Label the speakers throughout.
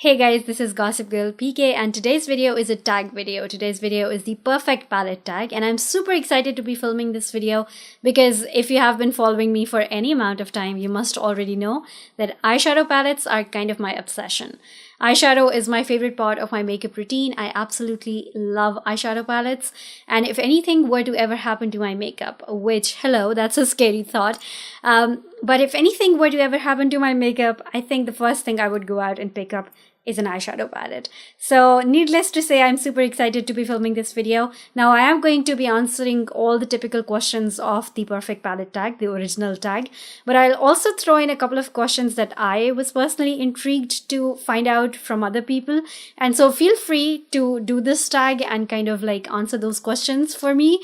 Speaker 1: Hey guys, this is Gossip Girl PK and today's video is a tag video. Today's video is the perfect palette tag and I'm super excited to be filming this video because if you have been following me for any amount of time, you must already know that eyeshadow palettes are kind of my obsession. Eyeshadow is my favorite part of my makeup routine. I absolutely love eyeshadow palettes, and if anything were to ever happen to my makeup, which, hello, that's a scary thought, but if anything were to ever happen to my makeup, I think the first thing I would go out and pick up is an eyeshadow palette. So needless to say, I'm super excited to be filming this video. Now I am going to be answering all the typical questions of the perfect palette tag, the original tag, but I'll also throw in a couple of questions that I was personally intrigued to find out from other people. And so feel free to do this tag and kind of like answer those questions for me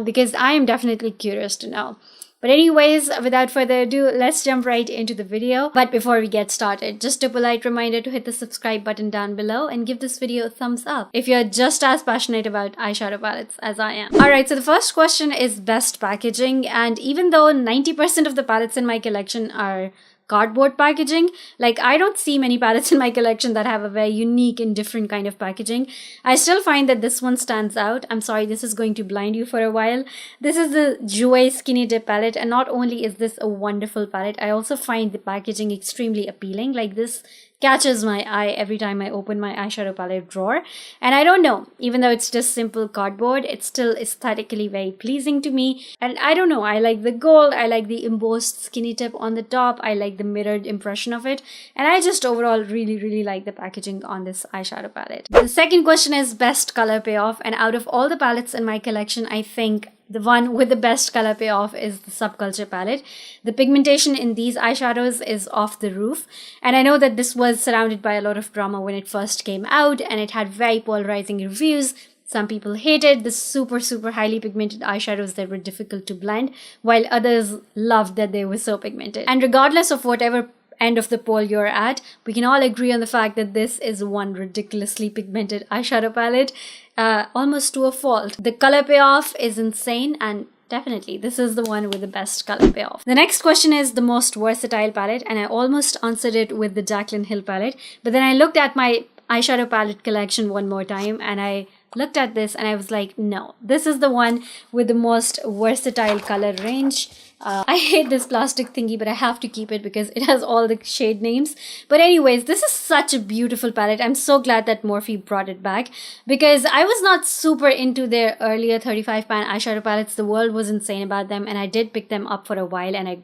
Speaker 1: because I am definitely curious to know. But anyways, without further ado, let's jump right into the video. But before we get started, just a polite reminder to hit the subscribe button down below and give this video a thumbs up if you're just as passionate about eyeshadow palettes as I am. Alright, so the first question is best packaging, and even though 90% of the palettes in my collection are cardboard packaging, like I don't see many palettes in my collection that have a very unique and different kind of packaging, I still find that this one stands out. I'm sorry, this is going to blind you for a while. This is the Jouer Skinny Dip palette, and not only is this a wonderful palette, I also find the packaging extremely appealing. Like, this catches my eye every time I open my eyeshadow palette drawer. And I don't know, even though it's just simple cardboard, it's still aesthetically very pleasing to me. And I don't know, I like the gold, I like the embossed skinny tip on the top, I like the mirrored impression of it, and I just overall really like the packaging on this eyeshadow palette. The second question is best color payoff, and out of all the palettes in my collection, I think the one with the best color payoff is the Subculture palette. The pigmentation in these eyeshadows is off the roof, and I know that this was surrounded by a lot of drama when it first came out, and it had very polarizing reviews. Some people hated the super highly pigmented eyeshadows that were difficult to blend, while others loved that they were so pigmented. And regardless of whatever end of the poll you're at, we can all agree on the fact that this is one ridiculously pigmented eyeshadow palette, almost to a fault. The color payoff is insane, and definitely this is the one with the best color payoff. The next question is the most versatile palette, and I almost answered it with the Jaclyn Hill palette, but then I looked at my eyeshadow palette collection one more time and I looked at this and I was like, no, this is the one with the most versatile color range. I hate this plastic thingy, but I have to keep it because it has all the shade names. But anyways, this is such a beautiful palette. I'm so glad that Morphe brought it back because I was not super into their earlier 35-pan eyeshadow palettes. The world was insane about them, and I did pick them up for a while and I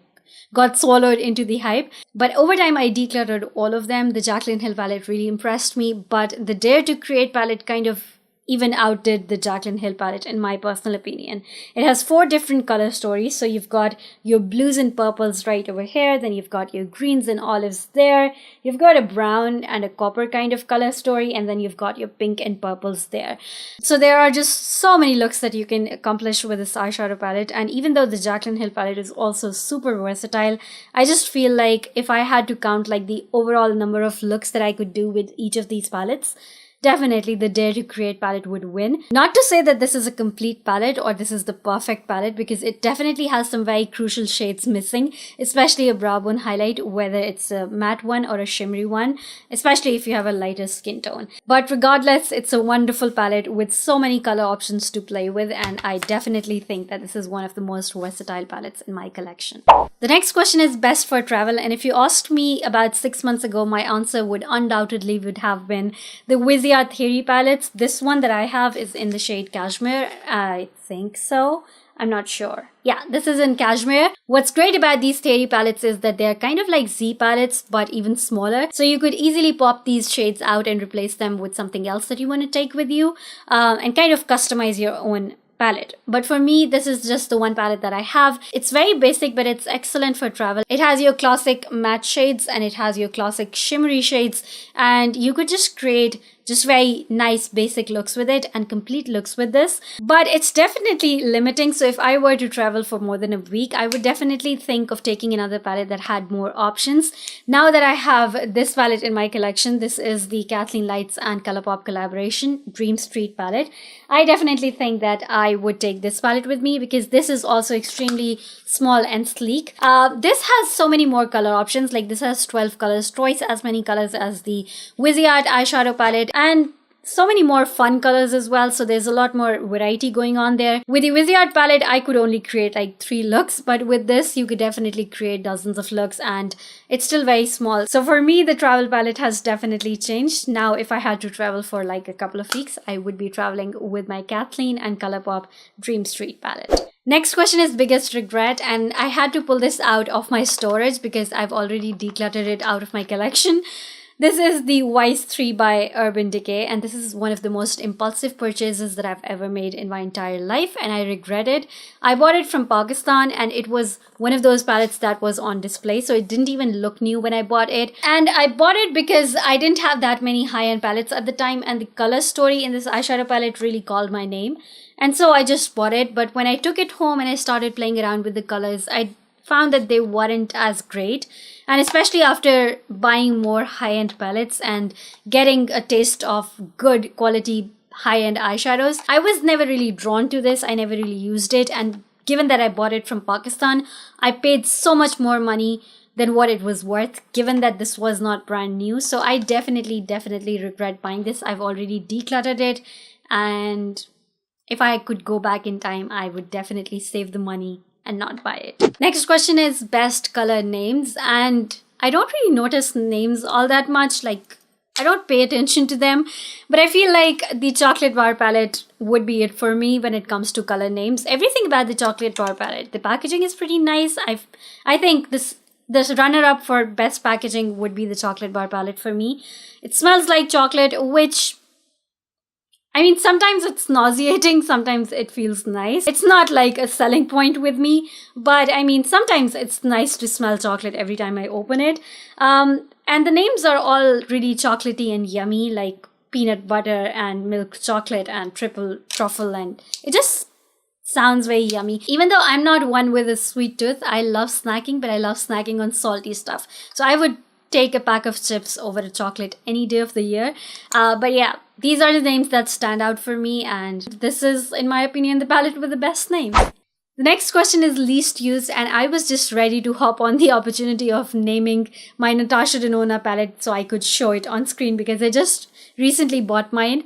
Speaker 1: got swallowed into the hype. But over time, I decluttered all of them. The Jaclyn Hill palette really impressed me, but the Dare to Create palette kind of even outdid the Jaclyn Hill palette in my personal opinion. It has 4 different color stories. So you've got your blues and purples right over here, then you've got your greens and olives there, you've got a brown and a copper kind of color story, and then you've got your pink and purples there. So there are just so many looks that you can accomplish with this eyeshadow palette, and even though the Jaclyn Hill palette is also super versatile, I just feel like if I had to count like the overall number of looks that I could do with each of these palettes, definitely the Dare to Create palette would win. Not to say that this is a complete palette or this is the perfect palette, because it definitely has some very crucial shades missing, especially a brow bone highlight, whether it's a matte one or a shimmery one, especially if you have a lighter skin tone. But regardless, it's a wonderful palette with so many color options to play with, and I definitely think that this is one of the most versatile palettes in my collection. The next question is best for travel, and if you asked me about 6 months ago, my answer would undoubtedly have been the Viseart Theory palettes. This one that I have is in the shade Cashmere, I think so. I'm not sure. Yeah, this is in Cashmere. What's great about these Theory palettes is that they're kind of like Z palettes, but even smaller. So you could easily pop these shades out and replace them with something else that you want to take with you, and kind of customize your own palette. But for me, this is just the one palette that I have. It's very basic, but it's excellent for travel. It has your classic matte shades and it has your classic shimmery shades, and you could just create just very nice basic looks with it and complete looks with this. But it's definitely limiting. So if I were to travel for more than a week, I would definitely think of taking another palette that had more options. Now that I have this palette in my collection, this is the Kathleenlights and Colourpop collaboration Dream St Palette. I definitely think that I would take this palette with me because this is also extremely small and sleek. This has so many more color options. Like this has 12 colors, twice as many colors as the Viseart eyeshadow palette, and so many more fun colors as well. So there's a lot more variety going on there. With the Viseart palette, I could only create like 3 looks, but with this, you could definitely create dozens of looks, and it's still very small. So for me, the travel palette has definitely changed. Now, if I had to travel for like a couple of weeks, I would be traveling with my Kathleen and Colourpop Dream St Palette. Next question is biggest regret, and I had to pull this out of my storage because I've already decluttered it out of my collection. This is the Wise 3 by Urban Decay, and this is one of the most impulsive purchases that I've ever made in my entire life, and I regret it. I bought it from Pakistan, and it was one of those palettes that was on display, so it didn't even look new when I bought it. And I bought it because I didn't have that many high-end palettes at the time, and the color story in this eyeshadow palette really called my name. And so I just bought it, but when I took it home and I started playing around with the colors, I found that they weren't as great. And especially after buying more high-end palettes and getting a taste of good quality high-end eyeshadows, I was never really drawn to this. I never really used it. And given that I bought it from Pakistan, I paid so much more money than what it was worth, given that this was not brand new. So I definitely regret buying this. I've already decluttered it, and if I could go back in time, I would definitely save the money and not buy it. Next question is best color names, and I don't really notice names all that much. Like, I don't pay attention to them, but I feel like the Chocolate Bar palette would be it for me when it comes to color names. Everything about the Chocolate Bar palette, the packaging is pretty nice. I think this runner-up for best packaging would be the Chocolate Bar palette for me. It smells like chocolate, which, I mean, sometimes it's nauseating, sometimes it feels nice. It's not like a selling point with me, but I mean, sometimes it's nice to smell chocolate every time I open it. And the names are all really chocolatey and yummy, like peanut butter and milk chocolate and triple truffle, and it just sounds very yummy. Even though I'm not one with a sweet tooth, I love snacking, but I love snacking on salty stuff. So I would take a pack of chips over a chocolate any day of the year. But yeah, these are the names that stand out for me, and this is, in my opinion, the palette with the best names. The next question is least used, and I was just ready to hop on the opportunity of naming my Natasha Denona palette so I could show it on screen, because I just recently bought mine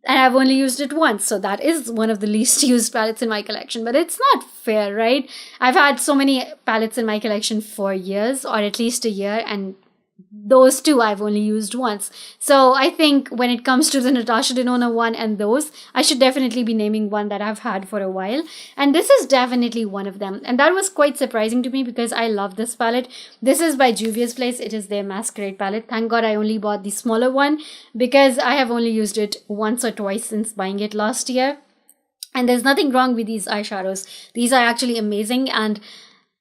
Speaker 1: and I've only used it once. So that is one of the least used palettes in my collection, but it's not fair, right? I've had so many palettes in my collection for years, or at least a year, and those two I've only used once. So I think when it comes to the Natasha Denona one and those, I should definitely be naming one that I've had for a while. And this is definitely one of them. And that was quite surprising to me because I love this palette. This is by Juvia's Place. It is their Masquerade palette. Thank God I only bought the smaller one because I have only used it once or twice since buying it last year. And there's nothing wrong with these eyeshadows. These are actually amazing. And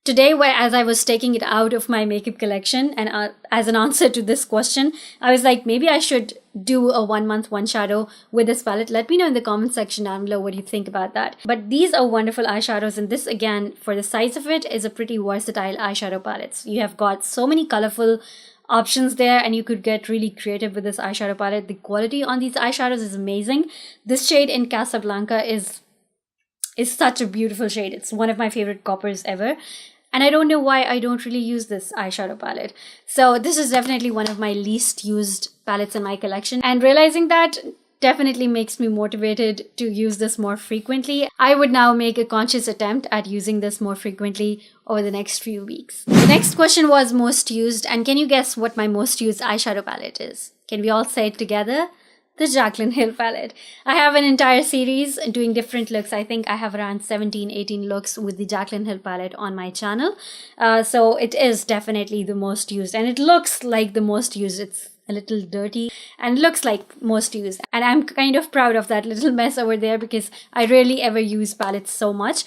Speaker 1: today, as I was taking it out of my makeup collection, and as an answer to this question, I was like, maybe I should do a 1 month one shadow with this palette. Let me know in the comment section down below what you think about that. But these are wonderful eyeshadows, and this, again, for the size of it, is a pretty versatile eyeshadow palette. So you have got so many colorful options there, and you could get really creative with this eyeshadow palette. The quality on these eyeshadows is amazing. This shade in Casablanca is such a beautiful shade. It's one of my favorite coppers ever. And I don't know why I don't really use this eyeshadow palette. So this is definitely one of my least used palettes in my collection. And realizing that definitely makes me motivated to use this more frequently. I would now make a conscious attempt at using this more frequently over the next few weeks. The next question was most used. And can you guess what my most used eyeshadow palette is? Can we all say it together? The Jaclyn Hill palette. I have an entire series doing different looks. I think I have around 17-18 looks with the Jaclyn Hill palette on my channel. So it is definitely the most used, and it looks like the most used. It's a little dirty and looks like most used. And I'm kind of proud of that little mess over there because I rarely ever use palettes so much.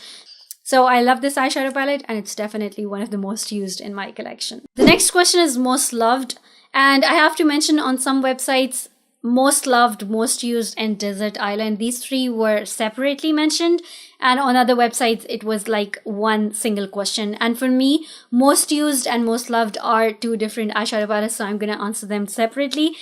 Speaker 1: So I love this eyeshadow palette, and it's definitely one of the most used in my collection. The next question is most loved. And I have to mention, on some websites, most loved, most used, and desert island. These three were separately mentioned, and on other websites it was like one single question. And for me, most used and most loved are two different eyeshadow palettes, so I'm gonna answer them separately.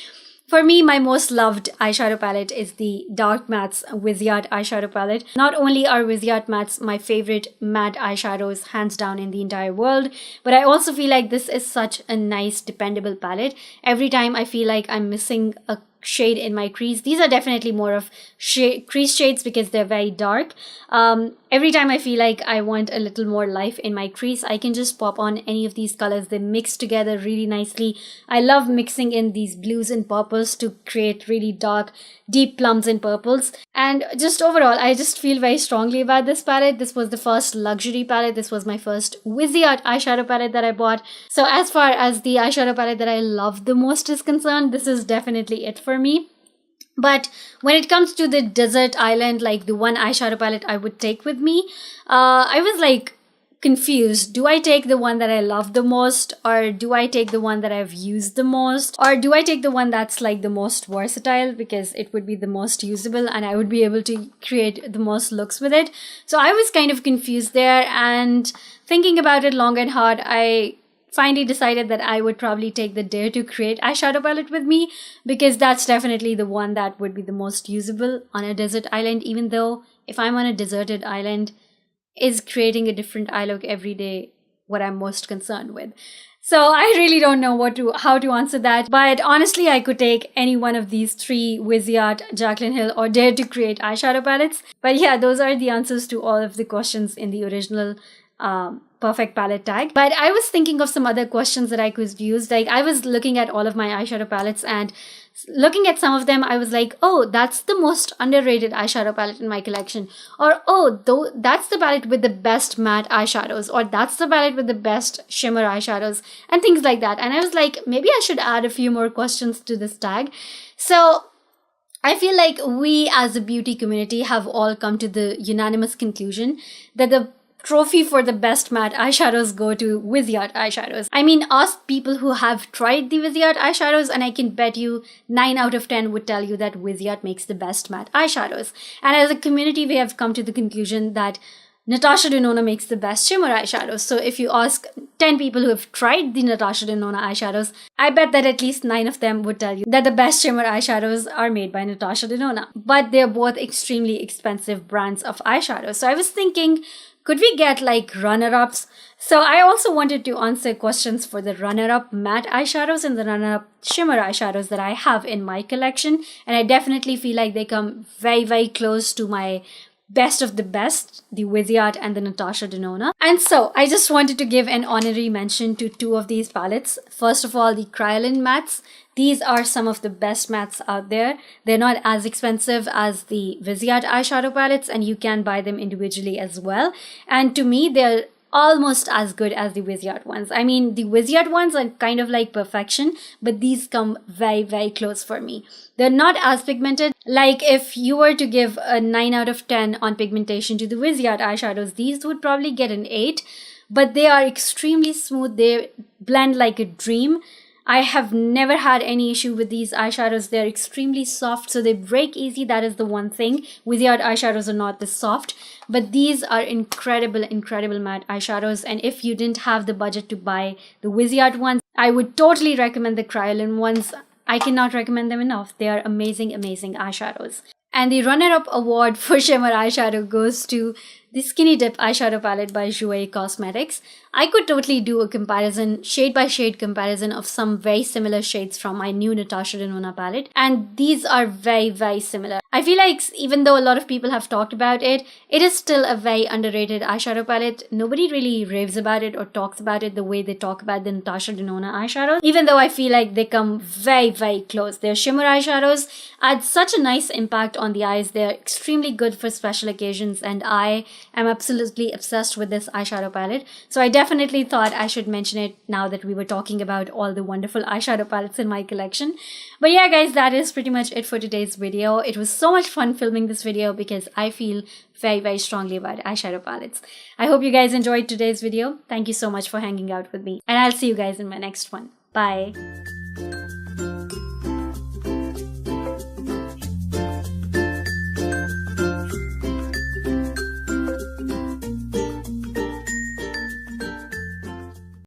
Speaker 1: For me, my most loved eyeshadow palette is the Dark Mattes Viseart eyeshadow palette. Not only are Viseart mattes my favorite matte eyeshadows hands down in the entire world, but I also feel like this is such a nice, dependable palette. Every time I feel like I'm missing a shade in my crease, these are definitely more of crease shades because they're very dark. Every time I feel like I want a little more life in my crease, I can just pop on any of these colors. They mix together really nicely. I love mixing in these blues and purples to create really dark, deep plums and purples. And just overall, I just feel very strongly about this palette. This was the first luxury palette. This was my first Viseart eyeshadow palette that I bought. So as far as the eyeshadow palette that I love the most is concerned, this is definitely it for me. But when it comes to the desert island, like the one eyeshadow palette I would take with me, I was like confused. Do I take the one that I love the most, or do I take the one that I've used the most, or do I take the one that's like the most versatile because it would be the most usable and I would be able to create the most looks with it? So I was kind of confused there, and thinking about it long and hard, I finally decided that I would probably take the Dare to Create eyeshadow palette with me, because that's definitely the one that would be the most usable on a desert island, even though if I'm on a deserted island, is creating a different eye look every day what I'm most concerned with. So I really don't know how to answer that, but honestly I could take any one of these three Viseart, Jaclyn Hill or Dare to Create eyeshadow palettes. But yeah, those are the answers to all of the questions in the original perfect palette tag. But I was thinking of some other questions that I could use. Like, I was looking at all of my eyeshadow palettes, and looking at some of them, I was like, oh, that's the most underrated eyeshadow palette in my collection. Or, oh, that's the palette with the best matte eyeshadows. Or that's the palette with the best shimmer eyeshadows. And things like that. And I was like, maybe I should add a few more questions to this tag. So I feel like we as a beauty community have all come to the unanimous conclusion that the trophy for the best matte eyeshadows go to Viseart eyeshadows. I mean, ask people who have tried the Viseart eyeshadows and I can bet you 9 out of 10 would tell you that Viseart makes the best matte eyeshadows. And as a community, we have come to the conclusion that Natasha Denona makes the best shimmer eyeshadows. So if you ask 10 people who have tried the Natasha Denona eyeshadows, I bet that at least 9 of them would tell you that the best shimmer eyeshadows are made by Natasha Denona. But they're both extremely expensive brands of eyeshadows. So I was thinking, could we get like runner-ups? So I also wanted to answer questions for the runner-up matte eyeshadows and the runner-up shimmer eyeshadows that I have in my collection. And I definitely feel like they come very, very close to my best of the best, the Viseart and the Natasha Denona. And so I just wanted to give an honorary mention to 2 of these palettes. First of all, the Kryolan mattes. These are some of the best mattes out there. They're not as expensive as the Viseart eyeshadow palettes, and you can buy them individually as well. And to me, they're almost as good as the Viseart ones. I mean, the Viseart ones are kind of like perfection, but these come very, very close for me. They're not as pigmented. Like, if you were to give a 9 out of 10 on pigmentation to the Viseart eyeshadows, these would probably get an 8, but they are extremely smooth. They blend like a dream. I have never had any issue with these eyeshadows. They're extremely soft, so they break easy. That is the one thing. Viseart eyeshadows are not this soft, but these are incredible, incredible matte eyeshadows. And if you didn't have the budget to buy the Viseart ones, I would totally recommend the Kryolan ones. I cannot recommend them enough. They are amazing, amazing eyeshadows. And the runner-up award for shimmer eyeshadow goes to the Skinny Dip eyeshadow palette by Jouer Cosmetics. I could totally do a comparison, shade by shade comparison of some very similar shades from my new Natasha Denona palette. And these are very, very similar. I feel like even though a lot of people have talked about it, it is still a very underrated eyeshadow palette. Nobody really raves about it or talks about it the way they talk about the Natasha Denona eyeshadows. Even though I feel like they come very, very close. Their shimmer eyeshadows add such a nice impact on the eyes. They're extremely good for special occasions, and I am absolutely obsessed with this eyeshadow palette. So I definitely thought I should mention it now that we were talking about all the wonderful eyeshadow palettes in my collection. But yeah guys, that is pretty much it for today's video. It was so much fun filming this video because I feel very, very strongly about eyeshadow palettes. I hope you guys enjoyed today's video. Thank you so much for hanging out with me, and I'll see you guys in my next one. Bye.